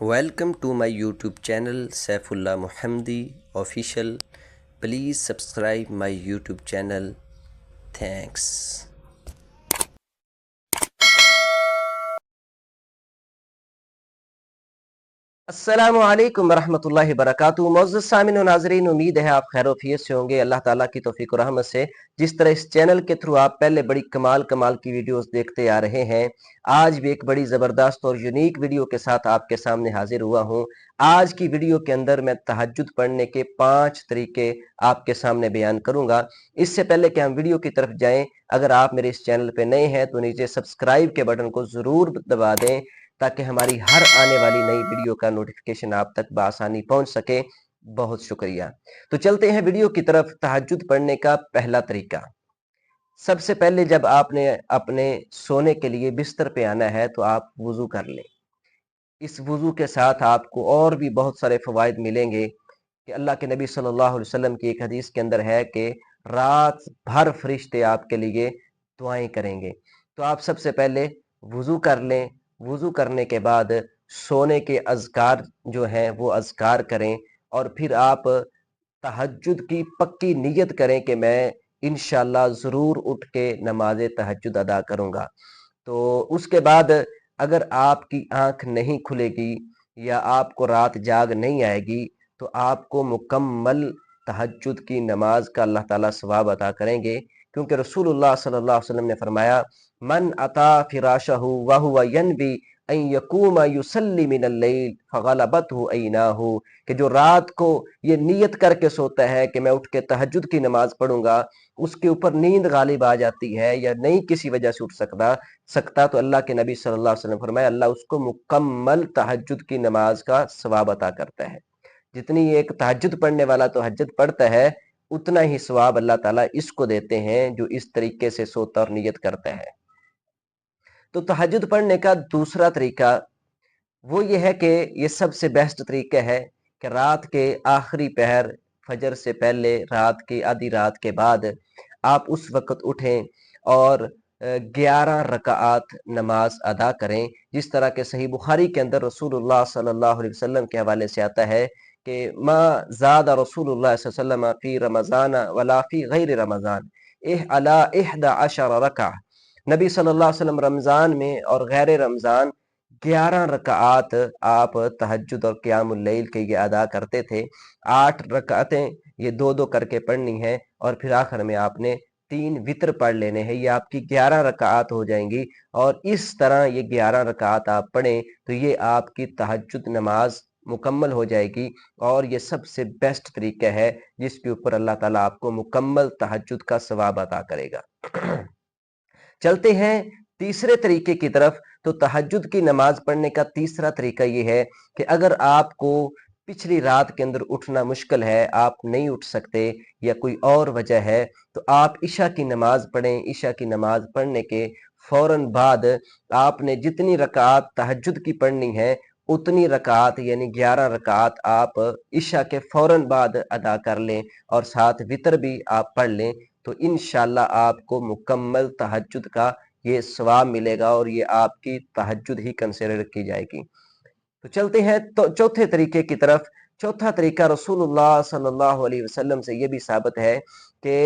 Welcome to my YouTube channel Saifullah Muhammadi Official. Please subscribe my YouTube channel. Thanks. السلام علیکم ورحمۃ اللہ وبرکاتہ۔ معزز سامعین و ناظرین، امید ہے آپ خیر و عافیت سے ہوں گے۔ اللہ تعالیٰ کی توفیق و رحمت سے جس طرح اس چینل کے تھرو آپ پہلے بڑی کمال کی ویڈیوز دیکھتے آ رہے ہیں، آج بھی ایک بڑی زبردست اور یونیک ویڈیو کے ساتھ آپ کے سامنے حاضر ہوا ہوں۔ آج کی ویڈیو کے اندر میں تہجد پڑھنے کے 5 طریقے آپ کے سامنے بیان کروں گا۔ اس سے پہلے کہ ہم ویڈیو کی طرف جائیں، اگر آپ میرے اس چینل پہ نئے ہیں تو نیچے سبسکرائب کے بٹن کو ضرور دبا دیں تاکہ ہماری ہر آنے والی نئی ویڈیو کا نوٹیفیکیشن آپ تک بآسانی پہنچ سکے۔ بہت شکریہ۔ تو چلتے ہیں ویڈیو کی طرف۔ تہجد پڑھنے کا پہلا طریقہ، سب سے پہلے جب آپ نے اپنے سونے کے لیے بستر پہ آنا ہے تو آپ وضو کر لیں۔ اس وضو کے ساتھ آپ کو اور بھی بہت سارے فوائد ملیں گے کہ اللہ کے نبی صلی اللہ علیہ وسلم کی ایک حدیث کے اندر ہے کہ رات بھر فرشتے آپ کے لیے دعائیں کریں گے۔ تو آپ سب سے پہلے وضو کر لیں۔ وضو کرنے کے بعد سونے کے اذکار جو ہیں وہ اذکار کریں، اور پھر آپ تہجد کی پکی نیت کریں کہ میں انشاءاللہ ضرور اٹھ کے نماز تہجد ادا کروں گا۔ تو اس کے بعد اگر آپ کی آنکھ نہیں کھلے گی یا آپ کو رات جاگ نہیں آئے گی تو آپ کو مکمل تہجد کی نماز کا اللہ تعالیٰ ثواب عطا کریں گے، کیونکہ رسول اللہ صلی اللہ علیہ وسلم نے فرمایا من اتا فراشہ وہو ینوی ان یقوم یصلی من اللیل فغلبتہ عیناہ، کہ جو رات کو یہ نیت کر کے سوتا ہے کہ میں اٹھ کے تہجد کی نماز پڑھوں گا، اس کے اوپر نیند غالب آ جاتی ہے یا نہیں کسی وجہ سے اٹھ سکتا تو اللہ کے نبی صلی اللہ علیہ وسلم فرمایا اللہ اس کو مکمل تہجد کی نماز کا ثواب عطا کرتا ہے۔ جتنی ایک تہجد پڑھنے والا تہجد پڑھتا ہے اتنا ہی ثواب اللہ تعالیٰ اس کو دیتے ہیں جو اس طریقے سے سوتا اور نیت کرتا ہے۔ تو تہجد پڑھنے کا دوسرا طریقہ وہ یہ ہے کہ یہ سب سے بیسٹ طریقہ ہے کہ رات کے آخری پہر، فجر سے پہلے، رات کی آدھی رات کے بعد آپ اس وقت اٹھیں اور 11 رکعات نماز ادا کریں، جس طرح کہ صحیح بخاری کے اندر رسول اللہ صلی اللہ علیہ وسلم کے حوالے سے آتا ہے کہ ما زاد رسول اللہ صلی اللہ علیہ وسلم فی رمضان ولا فی غیر رمضان علی 11 رکعہ، نبی صلی اللہ علیہ وسلم رمضان میں اور غیر رمضان 11 رکعات آپ تہجد اور قیام اللیل کے یہ ادا کرتے تھے۔ 8 رکعتیں یہ 2 کر کے پڑھنی ہیں، اور پھر آخر میں آپ نے 3 وتر پڑھ لینے ہیں، یہ آپ کی 11 رکعات ہو جائیں گی، اور اس طرح یہ 11 رکعات آپ پڑھیں تو یہ آپ کی تہجد نماز مکمل ہو جائے گی، اور یہ سب سے بیسٹ طریقہ ہے جس کے اوپر اللہ تعالیٰ آپ کو مکمل تہجد کا ثواب عطا کرے گا۔ چلتے ہیں تیسرے طریقے کی طرف۔ تو تہجد کی نماز پڑھنے کا تیسرا طریقہ یہ ہے کہ اگر آپ کو پچھلی رات کے اندر اٹھنا مشکل ہے، آپ نہیں اٹھ سکتے یا کوئی اور وجہ ہے، تو آپ عشاء کی نماز پڑھیں۔ عشاء کی نماز پڑھنے کے فوراً بعد آپ نے جتنی رکعات تہجد کی پڑھنی ہے اتنی رکعات یعنی 11 رکعات آپ عشاء کے فوراً بعد ادا کر لیں، اور ساتھ وتر بھی آپ پڑھ لیں، تو انشاءاللہ آپ کو مکمل تہجد کا یہ ثواب ملے گا اور یہ آپ کی تہجد ہی کنسیڈر کی جائے گی۔ تو چلتے ہیں تو چوتھے طریقے کی طرف۔ چوتھا طریقہ رسول اللہ صلی اللہ علیہ وسلم سے یہ بھی ثابت ہے کہ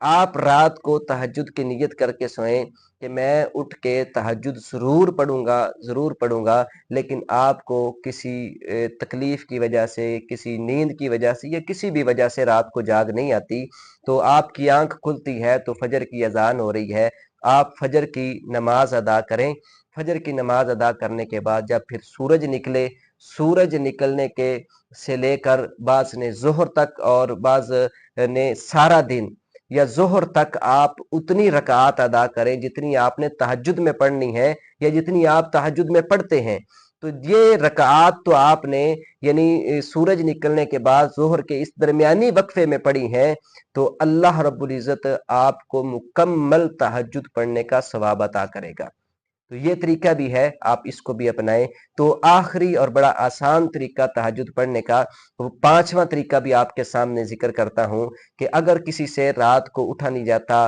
آپ رات کو تہجد کی نیت کر کے سوئیں کہ میں اٹھ کے تہجد ضرور پڑھوں گا، لیکن آپ کو کسی تکلیف کی وجہ سے، کسی نیند کی وجہ سے یا کسی بھی وجہ سے رات کو جاگ نہیں آتی، تو آپ کی آنکھ کھلتی ہے تو فجر کی اذان ہو رہی ہے، آپ فجر کی نماز ادا کریں۔ فجر کی نماز ادا کرنے کے بعد جب پھر سورج نکلے، سورج نکلنے کے سے لے کر بعض نے ظہر تک اور بعض نے سارا دن یا ظہر تک آپ اتنی رکعات ادا کریں جتنی آپ نے تہجد میں پڑھنی ہے یا جتنی آپ تہجد میں پڑھتے ہیں۔ تو یہ رکعات تو آپ نے یعنی سورج نکلنے کے بعد ظہر کے اس درمیانی وقفے میں پڑھی ہیں، تو اللہ رب العزت آپ کو مکمل تہجد پڑھنے کا ثواب عطا کرے گا۔ تو یہ طریقہ بھی ہے، آپ اس کو بھی اپنائیں۔ تو آخری اور بڑا آسان طریقہ تہجد پڑھنے کا، وہ 5واں طریقہ بھی آپ کے سامنے ذکر کرتا ہوں کہ اگر کسی سے رات کو اٹھا نہیں جاتا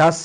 10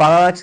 5